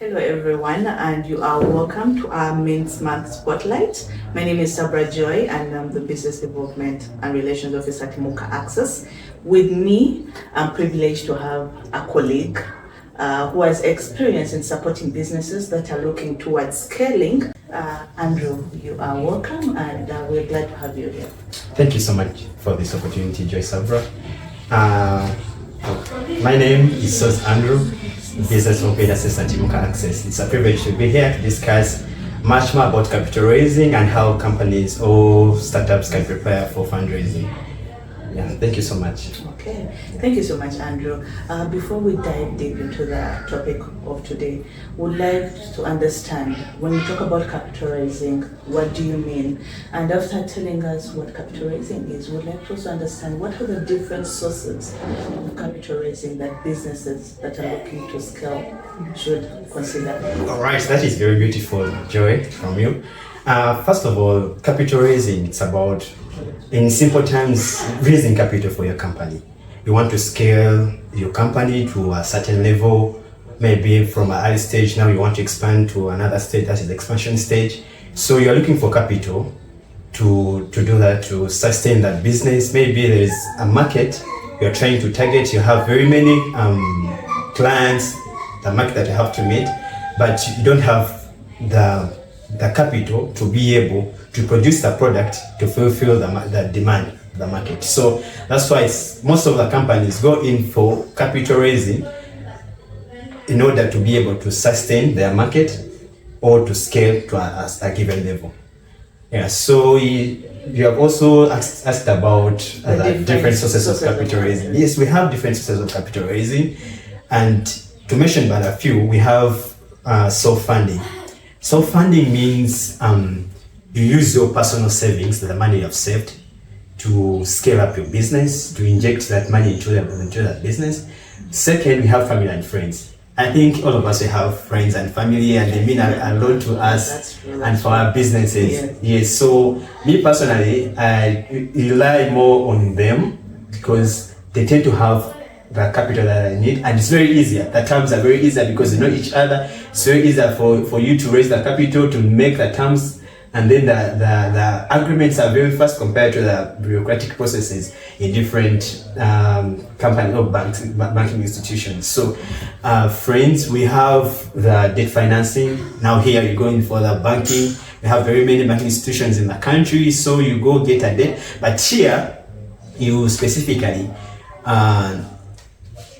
Hello everyone, and you are welcome to our main Smart Spotlight. My name is Sabra Joy and I'm the Business Development and Relations Officer at Imuka Access. With me, I'm privileged to have a colleague who has experience in supporting businesses that are looking towards scaling. Andrew, you are welcome and we're glad to have you here. Thank you so much for this opportunity, Joy Sabra. My name is Andrew, Business Development Assistant at Imuka Access. It's a privilege to be here to discuss much more about capital raising and how companies or startups can prepare for fundraising. Yeah, thank you so much. Okay, thank you so much, Andrew. Before we dive deep into the topic of today, would like to understand, when you talk about capital raising, what do you mean? And after telling us what capital raising is, we'd like to also understand what are the different sources of capital raising that businesses that are looking to scale should consider. All right, that is very beautiful, Joy, from you. First of all, capital raising, it's about, in simple terms, raising capital for your company. You want to scale your company to a certain level, maybe from an early stage, now you want to expand to another stage, that is the expansion stage. So you're looking for capital to do that, to sustain that business. Maybe there is a market you're trying to target, you have very many clients, the market that you have to meet, but you don't have the capital to be able to produce the product to fulfill the demand of the market. So that's why most of the companies go in for capital raising in order to be able to sustain their market or to scale to a given level. Yeah, so you have also asked about the different sources of capital raising. Yes, we have different sources of capital raising, and to mention but a few, we have self-funding. Self-funding means you use your personal savings, the money you have saved, to scale up your business, to inject that money into that business. Second, we have family and friends. I think all of us have friends and family, and they mean a lot to us and for our businesses. Yes. So me personally, I rely more on them because they tend to have the capital that I need, and it's very easier. The terms are very easier because they know each other. It's very easier for you to raise the capital, to make the terms, and then the agreements are very fast compared to the bureaucratic processes in different company or banking institutions. So friends, we have the debt financing. Now here you're going for the banking. We have very many banking institutions in the country, so you go get a debt. But here, you specifically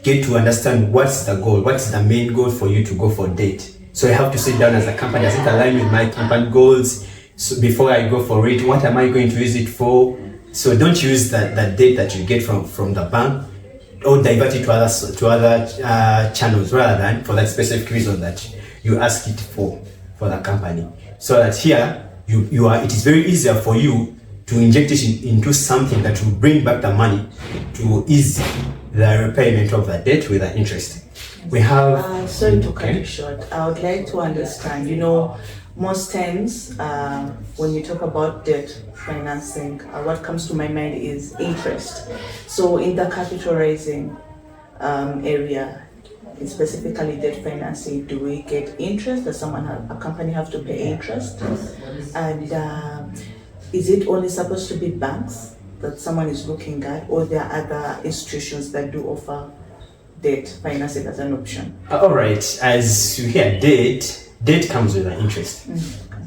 get to understand what's the goal, what's the main goal for you to go for debt. So you have to sit down as a company, does it align with my company goals? So before I go for it, what am I going to use it for? So don't use that debt that you get from the bank or divert it to other channels rather than for that specific reason that you ask it for the company. So that here it is very easier for you to inject it into something that will bring back the money to ease the repayment of the debt with the interest. We have sorry to cut you short. I would like to understand, most times when you talk about debt financing, what comes to my mind is interest. So in the capital raising area, specifically debt financing, do we get interest? Does a company have to pay interest? And is it only supposed to be banks that someone is looking at, or there are other institutions that do offer debt financing as an option? All right, as you hear, debt comes with an interest.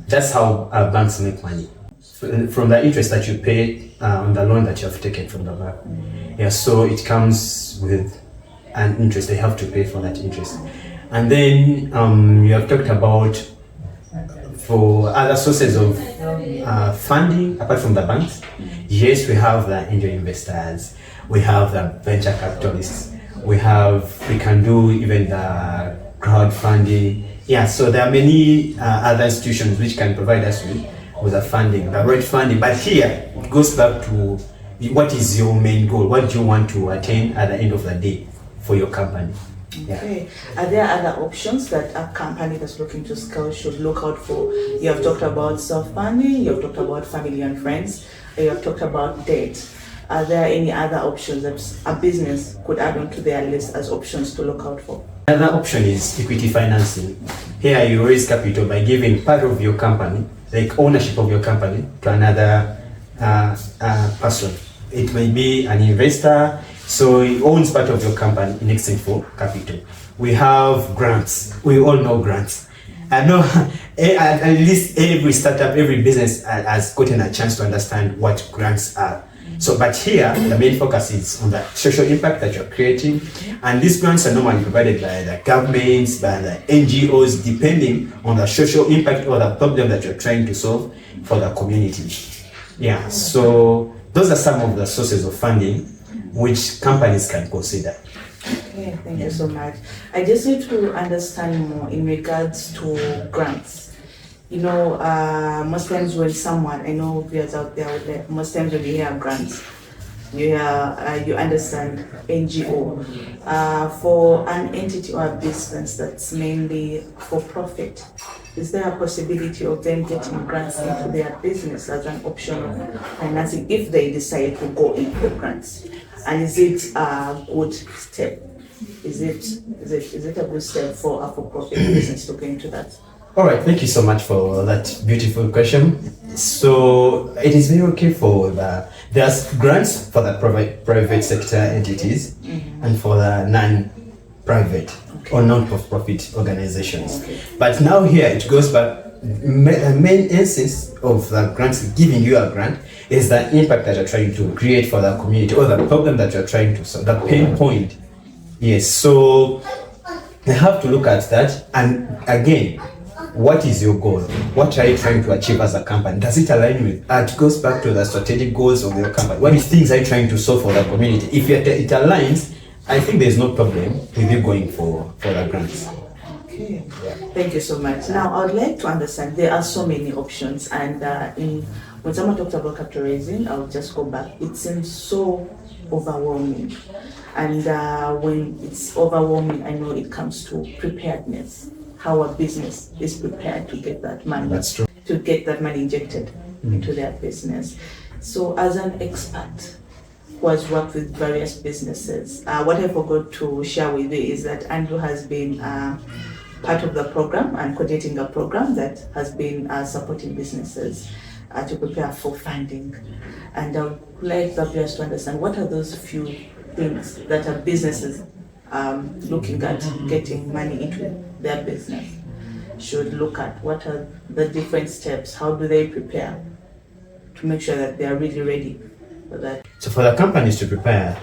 That's how banks make money, from the interest that you pay on the loan that you have taken from the bank. Yeah, so it comes with an interest. They have to pay for that interest. And then you have talked about for other sources of funding apart from the banks. Yes, we have the angel investors, we have the venture capitalists, we can do even the crowdfunding. Yeah, so there are many other institutions which can provide us with the funding, the right funding. But here it goes back to what is your main goal? What do you want to attain at the end of the day for your company? Okay. Are there other options that a company that's looking to scale should look out for? You have talked about self-funding, you have talked about family and friends, you have talked about debt. Are there any other options that a business could add on to their list as options to look out for? Another option is equity financing. Here you raise capital by giving part of your company, like ownership of your company, to another person. It may be an investor, so he owns part of your company in exchange for capital. We have grants. We all know grants. I know at least every startup, every business has gotten a chance to understand what grants are. So, but here, the main focus is on the social impact that you're creating. And these grants are normally provided by the governments, by the NGOs, depending on the social impact or the problem that you're trying to solve for the community. Yeah, so those are some of the sources of funding which companies can consider. Okay, thank you so much. I just need to understand more in regards to grants. You know, most times when someone, I know viewers out there, most times when you hear grants, you understand NGO. For an entity or a business that's mainly for profit, is there a possibility of them getting grants into their business as an option of financing if they decide to go into the grants? And is it a good step? Is it a good step for a for-profit business to go into that? All right, thank you so much for that beautiful question. So it is very okay for there's grants for the private sector entities and for the non-private or non-profit organizations. Okay. But now here it goes back, the main essence of the grants, giving you a grant, is the impact that you're trying to create for the community or the problem that you're trying to solve, the pain point. Yes, so you have to look at that, and again, what is your goal? What are you trying to achieve as a company? Does it align with, it goes back to the strategic goals of your company. What things are you trying to solve for the community? If it aligns, I think there's no problem with you going for the grants. Okay, thank you so much. Now, I would like to understand, there are so many options, and when someone talks about capital raising, I'll just go back. It seems so overwhelming. And when it's overwhelming, I know it comes to preparedness. How a business is prepared to get that money. That's true. To get that money injected into their business. So as an expert who has worked with various businesses, what I forgot to share with you is that Andrew has been part of the program and coordinating a program that has been supporting businesses to prepare for funding. And I would like the viewers to understand what are those few things that are businesses looking at getting money into their business should look at. What are the different steps? How do they prepare to make sure that they are really ready for that? So for the companies to prepare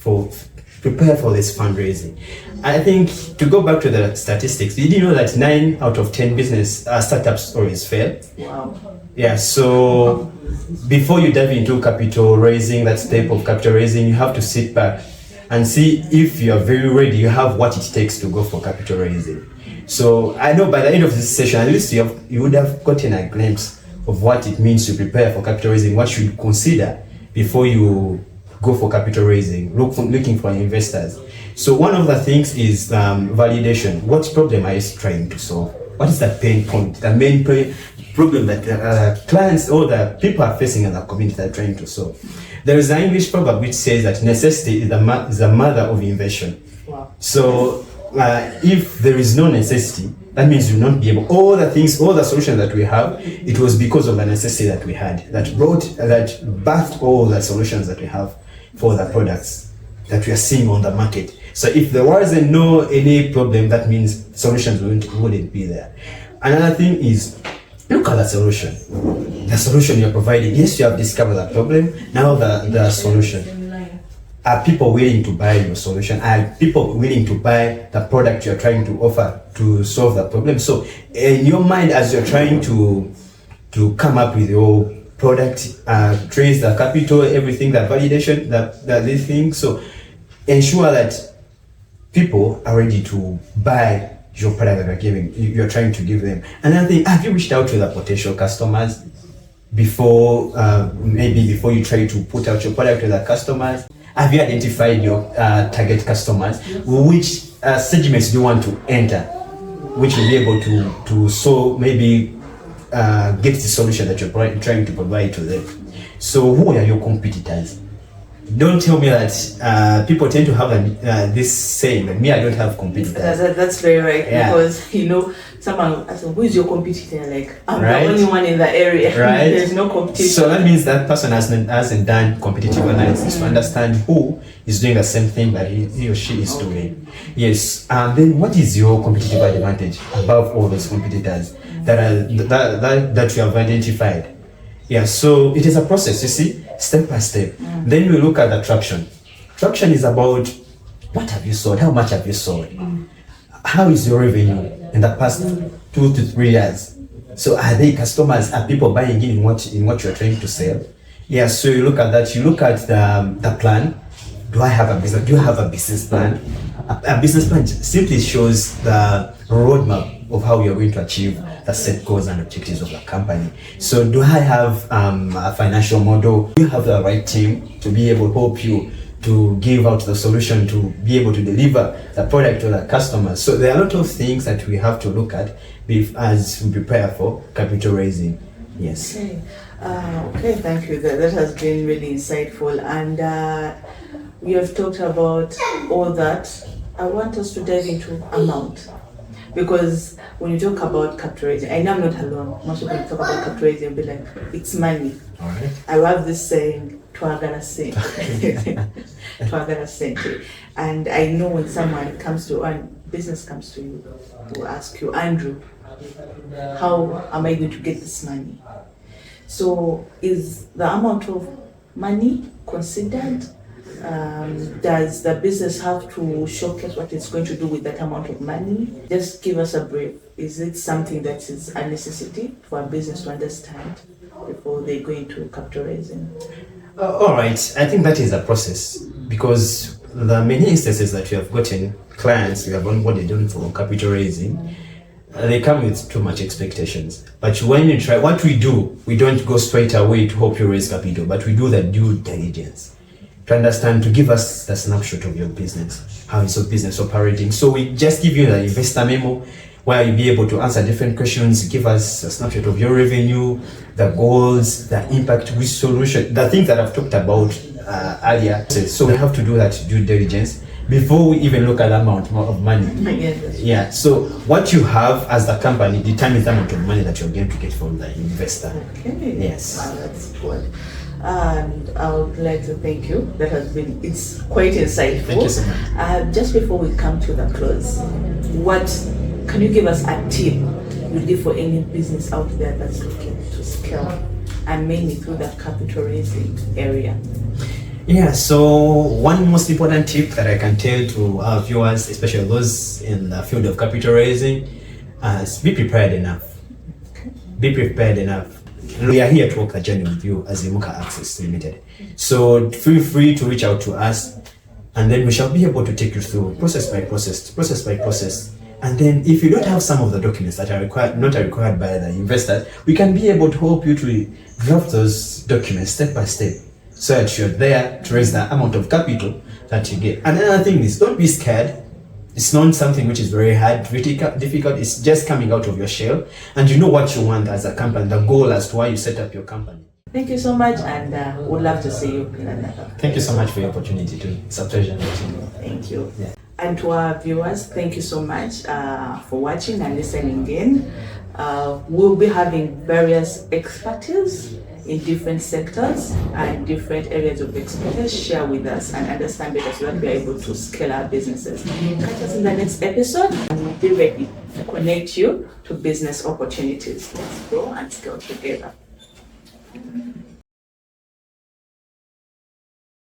for this fundraising, I think to go back to the statistics, did you know that 9 out of 10 business startups always fail? Wow. Yeah, so before you dive into capital raising, that step of capital raising, you have to sit back and see if you are very ready, you have what it takes to go for capital raising. So I know by the end of this session, at least you would have gotten a glimpse of what it means to prepare for capital raising, what you should consider before you go for capital raising, looking for investors. So one of the things is validation. What problem are you trying to solve? What is the pain point, the main problem that clients or the people are facing in the community that are trying to solve? There is an English proverb which says that necessity is the mother of invention. Wow. So if there is no necessity, that means you will not be able, all the solutions that we have, it was because of the necessity that we had, that birthed all the solutions that we have for the products that we are seeing on the market. So if there wasn't any problem, that means solutions wouldn't be there. Another thing is, look at the solution. The solution you're providing. Yes, you have discovered the problem. Now the solution. Are people willing to buy your solution? Are people willing to buy the product you're trying to offer to solve the problem? So in your mind, as you're trying to come up with your product, trace the capital, everything, the validation, these things. So ensure that people are ready to buy your product that you're trying to give them. Another thing, have you reached out to the potential customers before you try to put out your product to the customers? Have you identified your target customers? Which segments do you want to enter, which will be able to get the solution that you're trying to provide to them? So who are your competitors? don't tell me that people tend to have this saying that me, I don't have competitors. That's very right, Yeah. because someone asks, who is your competitor? Like, I'm Right. the only one in the area. Right. There's no competition. So that means that person hasn't done competitive analysis to understand who is doing the same thing that he or she is doing. Yes. And then what is your competitive advantage above all those competitors that you have identified? Yeah, so it is a process, you see, step by step. Then we look at the traction. Traction is about what have you sold, how much have you sold, how is your revenue in the past 2 to 3 years. So are they customers, are people buying in what you're trying to sell? Yeah, so you look at that, you look at the plan. Do you have a business plan? A business plan simply shows the roadmap of how you're going to achieve the set goals and objectives of the company. So do I have a financial model? Do you have the right team to be able to help you to give out the solution, to be able to deliver the product to the customers? So there are a lot of things that we have to look at as we prepare for capital raising. Yes. Okay, thank you. That has been really insightful. And we have talked about all that. I want us to dive into amount. Because when you talk about capital raising, I know I'm not alone. Most people talk about capital raising and be like, it's money. All right. I love this saying, twagana sente. Twagana sente. And I know when someone comes to, and business comes to you, will ask you, Andrew, how am I going to get this money? So is the amount of money considered? Does the business have to showcase what it's going to do with that amount of money? Just give us a brief. Is it something that is a necessity for a business to understand before they go into capital raising? All right, I think that is a process, because the many instances that we have gotten clients we have onboarded on for capital raising, they come with too much expectations. But when you try, what we do, we don't go straight away to help you raise capital, but we do the due diligence to understand, to give us the snapshot of your business, how is your business operating. So we just give you the investor memo where you'll be able to answer different questions, give us a snapshot of your revenue, the goals, the impact, which solution, the things that I've talked about earlier. So we have to do that due diligence before we even look at the amount of money. Yeah, so what you have as the company determines the amount of money that you're going to get from the investor. Okay. Yes. Wow, that's good. And I would like to thank you. It's quite insightful. Thank you so much. Just before we come to the close, can you give us a tip you give for any business out there that's looking to scale, and mainly through the capital raising area? Yeah, so one most important tip that I can tell to our viewers, especially those in the field of capital raising, is be prepared enough. Okay. Be prepared enough. We are here to walk the journey with you as Imuka Access Limited. So feel free to reach out to us, and then we shall be able to take you through process by process. And then if you don't have some of the documents that are not required by the investors, we can be able to help you to draft those documents step by step, so that you're there to raise the amount of capital that you get. And another thing is, don't be scared. It's not something which is very hard, difficult. It's just coming out of your shell, and you know what you want as a company, the goal as to why you set up your company. Thank you so much, and we'd love to see you in another. Thank you so much for the opportunity too. It's a pleasure. Thank you. Yeah. And to our viewers, thank you so much for watching and listening in. We'll be having various expertise in different sectors and different areas of expertise share with us and understand better, so that we are able to scale our businesses. Catch us in the next episode, and we'll be ready to connect you to business opportunities. Let's grow and scale together.